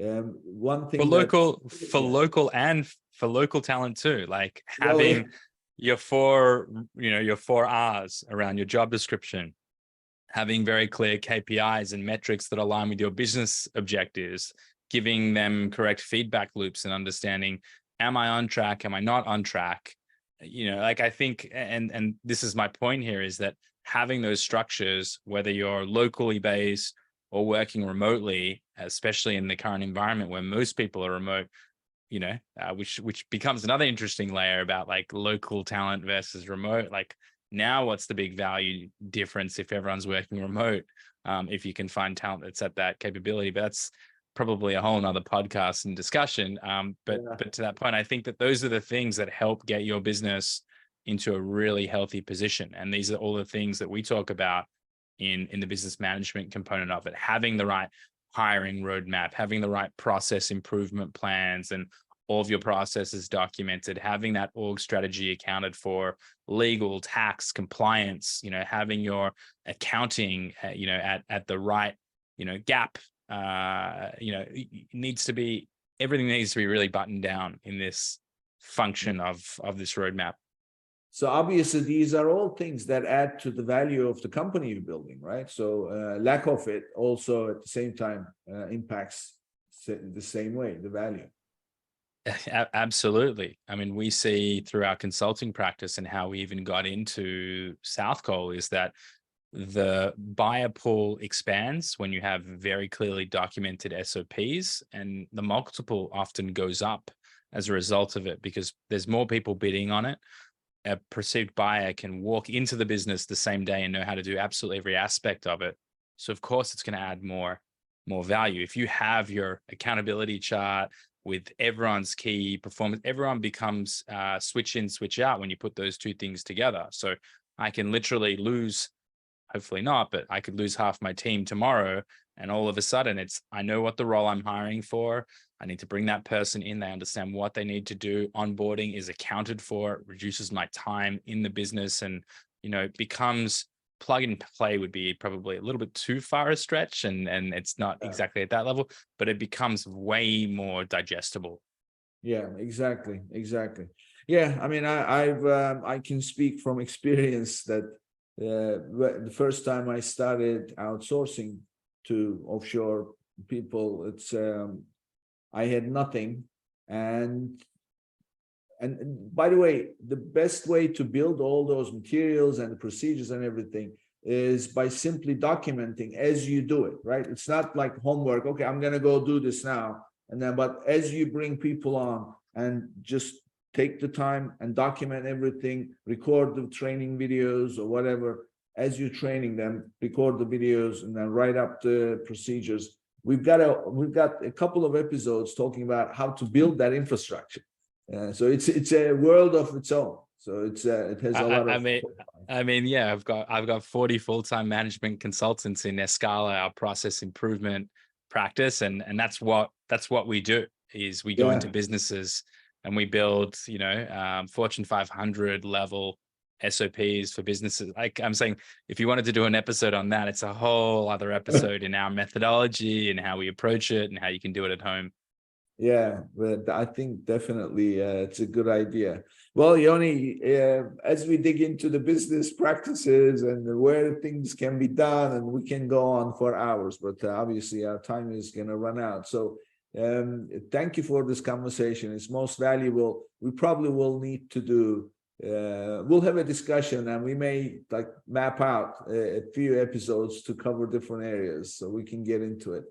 One thing for local talent too, like having your four R's around your job description, having very clear KPIs and metrics that align with your business objectives, giving them correct feedback loops and understanding, am I on track? Am I not on track? Like I think, and this is my point here, is that having those structures, whether you're locally based or working remotely, especially in the current environment where most people are remote, which becomes another interesting layer about like local talent versus remote. Like now, what's the big value difference if everyone's working remote? If you can find talent that's at that capability, but that's probably a whole nother podcast and discussion. But to that point, I think that those are the things that help get your business into a really healthy position. And these are all the things that we talk about in the business management component of it, having the right hiring roadmap, having the right process improvement plans and all of your processes documented, having that org strategy accounted for, legal, tax, compliance, having your accounting, at the right, gap, everything needs to be really buttoned down in this function of this roadmap. So obviously, these are all things that add to the value of the company you're building, right? So lack of it also at the same time impacts the same way, the value. Absolutely. I mean, we see through our consulting practice and how we even got into South Cole is that the buyer pool expands when you have very clearly documented SOPs, and the multiple often goes up as a result of it because there's more people bidding on it. A perceived buyer can walk into the business the same day and know how to do absolutely every aspect of it. So of course it's going to add more value. If you have your accountability chart with everyone's key performance, everyone becomes switch in, switch out when you put those two things together. So I can literally lose, hopefully not, but I could lose half my team tomorrow. And all of a sudden I know what the role I'm hiring for. I need to bring that person in. They understand what they need to do. Onboarding is accounted for, reduces my time in the business, and, it becomes plug and play would be probably a little bit too far a stretch. And it's not exactly at that level, but it becomes way more digestible. Yeah, exactly. Yeah. I mean, I can speak from experience that the first time I started outsourcing to offshore people, I had nothing. And by the way, the best way to build all those materials and the procedures and everything is by simply documenting as you do it, right? It's not like homework. Okay, I'm going to go do this now. But as you bring people on and just take the time and document everything, record the training videos or whatever, as you're training them, record the videos and then write up the procedures. We've got a couple of episodes talking about how to build that infrastructure. So it's a world of its own. So it has a lot of. Yeah, I've got 40 full-time management consultants in Escala, our process improvement practice, and that's what we do. Is we go into businesses and we build Fortune 500 level SOPs for businesses. Like I'm saying, if you wanted to do an episode on that, it's a whole other episode in our methodology and how we approach it and how you can do it at home. Yeah, but I think definitely it's a good idea. Well, Yoni, as we dig into the business practices and where things can be done, and we can go on for hours, but obviously our time is going to run out. So thank you for this conversation. It's most valuable. We probably will need to do, we'll have a discussion and we may map out a few episodes to cover different areas so we can get into it.